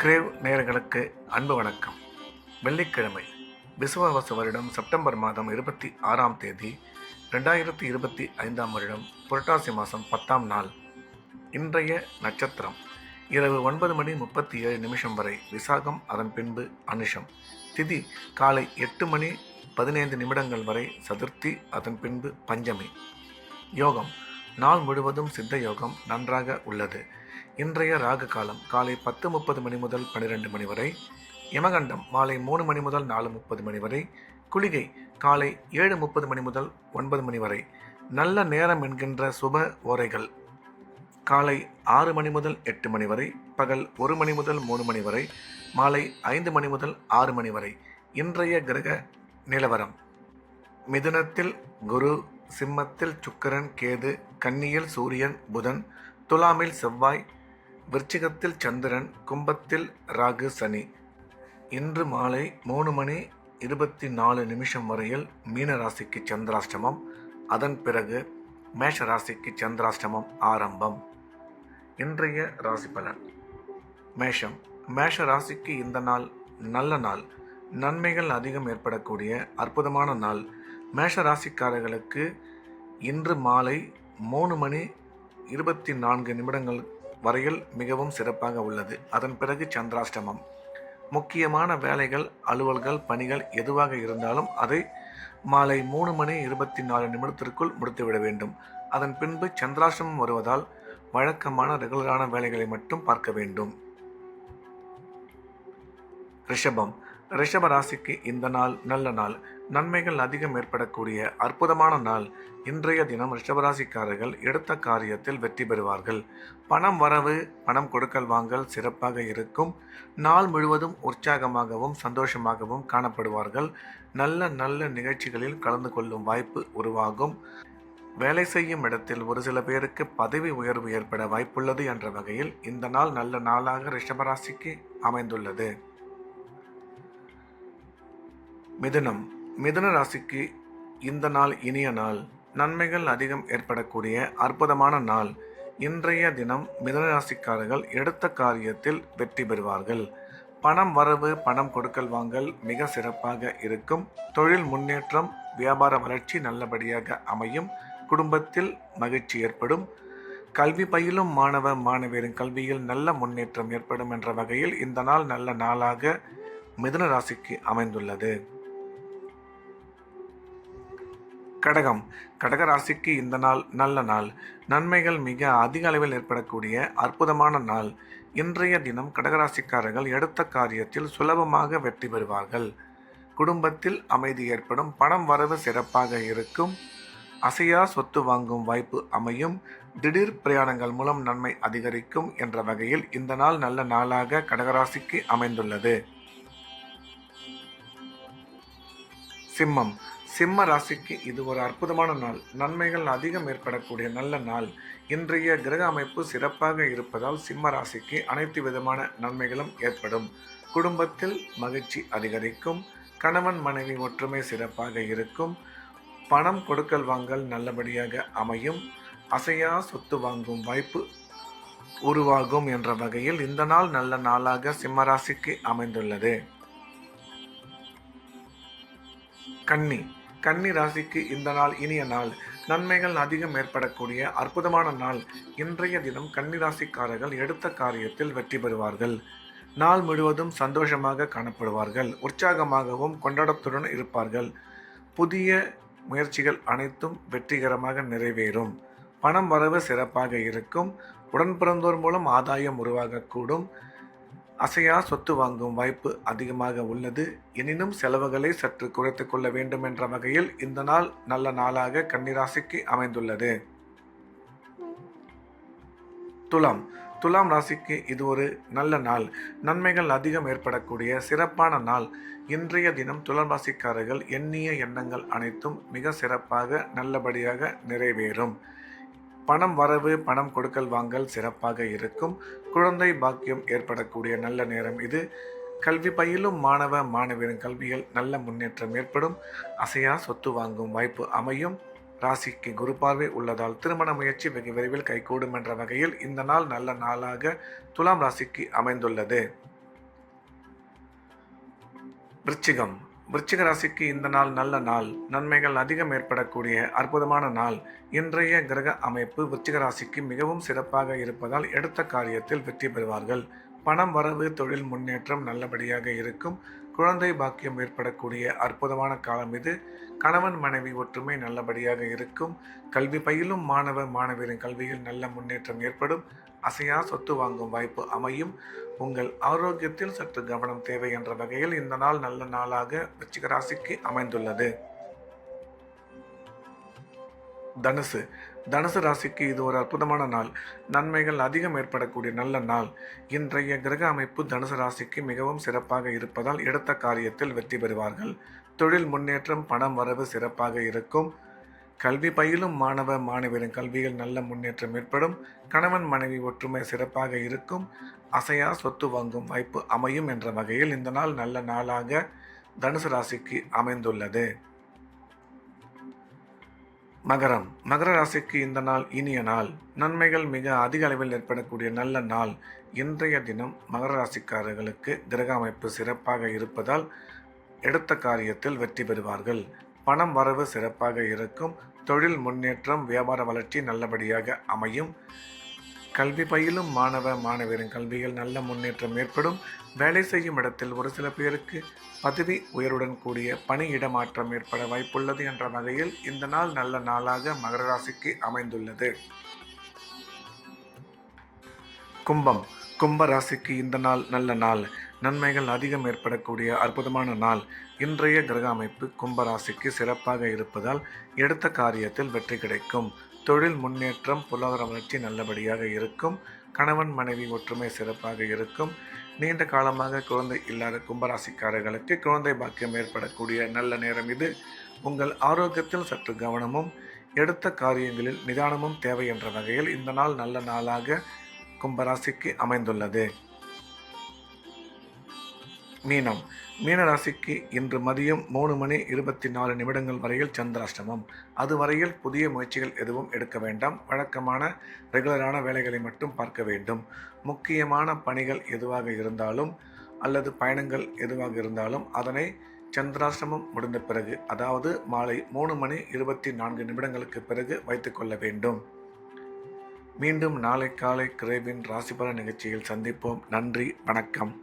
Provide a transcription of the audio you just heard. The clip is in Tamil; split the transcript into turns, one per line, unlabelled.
கிரேவ் நேயர்களுக்கு அன்பு வணக்கம். வெள்ளிக்கிழமை விசுவாவசு வருடம் செப்டம்பர் மாதம் 26ஆம் தேதி 2025ஆம் வருடம் புரட்டாசி மாதம் 10ஆம் நாள். இன்றைய நட்சத்திரம் இரவு 9:37 வரை விசாகம், அதன் பின்பு அனுஷம். திதி காலை 8:15 வரை சதுர்த்தி, அதன் பின்பு பஞ்சமி. யோகம் நாள் முழுவதும் சித்த யோகம் நன்றாக உள்ளது. இன்றைய ராகு காலம் காலை 10:30 முதல் 12 வரை, யமகண்டம் மாலை 3 முதல் 4:30 வரை, குளிகை காலை 7:30 முதல் 9 வரை. நல்ல நேரம் என்கின்ற சுப ஓரைகள் காலை 6 முதல் 8 வரை, பகல் 1 முதல் 3 வரை, மாலை 5 முதல் 6 வரை. இன்றைய கிரக நிலவரம்: மிதுனத்தில் குரு, சிம்மத்தில் சுக்கிரன் கேது, கன்னியில் சூரியன் புதன், துலாமில் செவ்வாய், விருச்சிகத்தில் சந்திரன், கும்பத்தில் ராகு சனி. இன்று மாலை 3:24 வரையில் மீன ராசிக்கு சந்திராஷ்டமம், அதன் பிறகு மேஷ ராசிக்கு சந்திராஷ்டமம் ஆரம்பம். இன்றைய ராசி பலன்: மேஷம். மேஷ ராசிக்கு இந்த நாள் நல்ல நாள், நன்மைகள் அதிகம் ஏற்படக்கூடிய அற்புதமான நாள். மேஷ ராசிக்காரர்களுக்கு இன்று மாலை 3:24 வரையில் மிகவும் சிறப்பாக உள்ளது. அதன் பிறகு சந்திராஷ்டமம். முக்கியமான வேலைகள், அலுவல்கள், பணிகள் எதுவாக இருந்தாலும் அதை மாலை 3:24 முடித்துவிட வேண்டும். அதன் பின்பு சந்திராஷ்டமம் வருவதால் வழக்கமான ரெகுலரான வேலைகளை மட்டும் பார்க்க வேண்டும். ரிஷபம். ரிஷப ராசிக்கு இந்த நாள் நல்ல நாள், நன்மைகள் அதிகம் ஏற்படக்கூடிய அற்புதமான நாள். இன்றைய தினம் ரிஷபராசிக்காரர்கள் எடுத்த காரியத்தில் வெற்றி பெறுவார்கள். பணம் வரவு, பணம் கொடுக்கல் வாங்கல் சிறப்பாக இருக்கும். நாள் முழுவதும் உற்சாகமாகவும் சந்தோஷமாகவும் காணப்படுவார்கள். நல்ல நிகழ்ச்சிகளில் கலந்து கொள்ளும் வாய்ப்பு உருவாகும். வேலை செய்யும் இடத்தில் ஒரு சில பேருக்கு பதவி உயர்வு ஏற்பட வாய்ப்புள்ளது என்ற வகையில் இந்த நாள் நல்ல நாளாக ரிஷபராசிக்கு அமைந்துள்ளது. மிதுனம். மிதுன ராசிக்கு இந்த நாள் இனிய நாள், நன்மைகள் அதிகம் ஏற்படக்கூடிய அற்புதமான நாள். இன்றைய தினம் மிதுன ராசிக்காரர்கள் எடுத்த காரியத்தில் வெற்றி பெறுவார்கள். பணம் வரவு, பணம் கொடுக்கல் வாங்கல் மிக சிறப்பாக இருக்கும். தொழில் முன்னேற்றம், வியாபார வளர்ச்சி நல்லபடியாக அமையும். குடும்பத்தில் மகிழ்ச்சி ஏற்படும். கல்வி பயிலும் மாணவ மாணவியரின் கல்வியில் நல்ல முன்னேற்றம் ஏற்படும் என்ற வகையில் இந்த நாள் நல்ல நாளாக மிதுன ராசிக்கு அமைந்துள்ளது. கடகம். கடக ராசிக்கு இந்த நாள் நல்ல நாள், நன்மைகள் மிக அதிக அளவில் ஏற்படக்கூடிய அற்புதமான நாள். இன்றைய தினம் கடகராசிக்காரர்கள் எடுத்த காரியத்தில் சுலபமாக வெற்றி பெறுவார்கள். குடும்பத்தில் அமைதி ஏற்படும். பணம் வரவு சிறப்பாக இருக்கும். அசையா சொத்து வாங்கும் வாய்ப்பு அமையும். திடீர் பிரயாணங்கள் மூலம் நன்மை அதிகரிக்கும் என்ற வகையில் இந்த நாள் நல்ல நாளாக கடகராசிக்கு அமைந்துள்ளது. சிம்மம். சிம்ம ராசிக்கு இது ஒரு அற்புதமான நாள், நன்மைகள் அதிகம் ஏற்படக்கூடிய நல்ல நாள். இன்றைய கிரக அமைப்பு சிறப்பாக இருப்பதால் சிம்ம ராசிக்கு அனைத்து விதமான நன்மைகளும் ஏற்படும். குடும்பத்தில் மகிழ்ச்சி அதிகரிக்கும். கணவன் மனைவி ஒற்றுமை சிறப்பாக இருக்கும். பணம் கொடுக்கல் வாங்கல் நல்லபடியாக அமையும். அசையா சொத்து வாங்கும் வாய்ப்பு உருவாகும் என்ற வகையில் இந்த நாள் நல்ல நாளாக சிம்ம ராசிக்கு அமைந்துள்ளது. கன்னி. கன்னி ராசிக்கு இந்த நாள் இனிய நாள், நன்மைகள் அதிகம் ஏற்படக்கூடிய அற்புதமான நாள். இன்றைய தினம் கன்னி ராசிக்காரர்கள் எடுத்த காரியத்தில் வெற்றி பெறுவார்கள். நாள் முழுவதும் சந்தோஷமாக காணப்படுவார்கள். உற்சாகமாகவும் கொண்டாட்டத்துடன் இருப்பார்கள். புதிய முயற்சிகள் அனைத்தும் வெற்றிகரமாக நிறைவேறும். பணம் வரவு சிறப்பாக இருக்கும். உடன் பிறந்தோர் மூலம் ஆதாயம் உருவாகக்கூடும். அசையா சொத்து வாங்கும் வாய்ப்பு அதிகமாக உள்ளது. எனினும் செலவுகளை சற்று குறைத்து கொள்ள வேண்டும் என்ற வகையில் இந்த நாள் நல்ல நாளாக கன்னிராசிக்கு அமைந்துள்ளது. துலாம். துலாம் ராசிக்கு இது ஒரு நல்ல நாள், நன்மைகள் அதிகம் ஏற்படக்கூடிய சிறப்பான நாள். இன்றைய தினம் துலாம் ராசிக்காரர்கள் எண்ணிய எண்ணங்கள் அனைத்தும் மிக சிறப்பாக நல்லபடியாக நிறைவேறும். பணம் வரவு, பணம் கொடுக்கல் வாங்கல் சிறப்பாக இருக்கும். குழந்தை பாக்கியம் ஏற்படக்கூடிய நல்ல நேரம் இது. கல்வி பயிலும் மாணவ மாணவியரின் கல்வியில் நல்ல முன்னேற்றம் ஏற்படும். அசையா சொத்து வாங்கும் வாய்ப்பு அமையும். ராசிக்கு குரு பார்வை உள்ளதால் திருமண முயற்சி வெகு விரைவில் கைகூடும் என்ற வகையில் இந்த நாள் நல்ல நாளாக துலாம் ராசிக்கு அமைந்துள்ளது. விருச்சிகம். விருச்சிக ராசிக்கு இந்த நாள் நல்ல நாள். நன்மைகள் அதிகம் ஏற்படக்கூடிய அற்புதமான நாள். இன்றைய கிரக அமைப்பு விருச்சிக ராசிக்கு மிகவும் சிறப்பாக இருப்பதால் எடுத்த காரியத்தில் வெற்றி பெறுவார்கள். பணம் வரவு, தொழில் முன்னேற்றம் நல்லபடியாக இருக்கும். குழந்தை பாக்கியம் ஏற்படக்கூடிய அற்புதமான காலம் இது. கணவன் மனைவி ஒற்றுமை நல்லபடியாக இருக்கும். கல்வி பயிலும் மாணவ மாணவியரின் கல்வியில் நல்ல முன்னேற்றம் ஏற்படும். அசையா சொத்து வாங்கும் வாய்ப்பு அமையும். உங்கள் ஆரோக்கியத்தில் சற்று கவனம் தேவை என்ற வகையில் இந்த நாள் நல்ல நாளாக விருச்சிக ராசிக்கு அமைந்துள்ளது. தனுசு. தனுசு ராசிக்கு இது ஒரு அற்புதமான நாள். நன்மைகள் அதிகம் ஏற்படக்கூடிய நல்ல நாள். இன்றைய கிரக அமைப்பு தனுசு ராசிக்கு மிகவும் சிறப்பாக இருப்பதால் எடுத்த காரியத்தில் வெற்றி பெறுவார்கள். தொழில் முன்னேற்றம், பணம் வரவு சிறப்பாக இருக்கும். கல்வி பயிலும் மாணவ மாணவியரின் கல்வியில் நல்ல முன்னேற்றம் ஏற்படும். கணவன் மனைவி ஒற்றுமை சிறப்பாக இருக்கும். அசையா சொத்து வாங்கும் வாய்ப்பு அமையும் என்ற வகையில் இந்த நாள் நல்ல நாளாக தனுசு ராசிக்கு அமைந்துள்ளது. மகரம். மகர ராசிக்கு இந்த நாள் இனிய நாள். நன்மைகள் மிக அதிக அளவில் ஏற்படக்கூடிய நல்ல நாள். இன்றைய தினம் மகர ராசிக்காரர்களுக்கு கிரக அமைப்பு சிறப்பாக இருப்பதால் எடுத்த காரியத்தில் வெற்றி பெறுவார்கள். பணம் வரவு சிறப்பாக இருக்கும். தொழில் முன்னேற்றம், வியாபார வளர்ச்சி நல்லபடியாக அமையும். கல்வி பயிலும் மாணவ மாணவியரின் கல்வியில் நல்ல முன்னேற்றம் ஏற்படும். வேலை செய்யும் இடத்தில் ஒரு சில பேருக்கு பதவி உயர்வுடன் கூடிய பணி இடமாற்றம் ஏற்பட வாய்ப்புள்ளது என்ற வகையில் இந்த நாள் நல்ல நாளாக மகர ராசிக்கு அமைந்துள்ளது. கும்பம். கும்ப ராசிக்கு இந்த நாள் நல்ல நாள். நன்மைகள் அதிகம் ஏற்படக்கூடிய அற்புதமான நாள். இன்றைய கிரக அமைப்பு கும்ப ராசிக்கு சிறப்பாக இருப்பதால் எடுத்த காரியத்தில் வெற்றி கிடைக்கும். தொழில் முன்னேற்றம், பொருளாதார வளர்ச்சி நல்லபடியாக இருக்கும். கணவன் மனைவி ஒற்றுமை சிறப்பாக இருக்கும். நீண்ட காலமாக குழந்தை இல்லாத கும்பராசிக்காரர்களுக்கு குழந்தை பாக்கியம் ஏற்படக்கூடிய நல்ல நேரம் இது. உங்கள் ஆரோக்கியத்தில் சற்று கவனமும் எடுத்த காரியங்களில் நிதானமும் தேவை என்ற வகையில் இந்த நாள் நல்ல நாளாக கும்பராசிக்கு அமைந்துள்ளது. மீனம். மீன ராசிக்கு இன்று மதியம் 3:24 வரையில் சந்திராஷ்டமம். அதுவரையில் புதிய முயற்சிகள் எதுவும் எடுக்க வேண்டாம். வழக்கமான ரெகுலரான வேலைகளை மட்டும் பார்க்க வேண்டும். முக்கியமான பணிகள் எதுவாக இருந்தாலும் அல்லது பயணங்கள் எதுவாக இருந்தாலும் அதனை சந்திராஷ்டமம் முடிந்த பிறகு, அதாவது மாலை 3:24 பிறகு வைத்துக்கொள்ள வேண்டும். மீண்டும் நாளை காலை கிரேவின் ராசிபலன் நிகழ்ச்சியில் சந்திப்போம். நன்றி, வணக்கம்.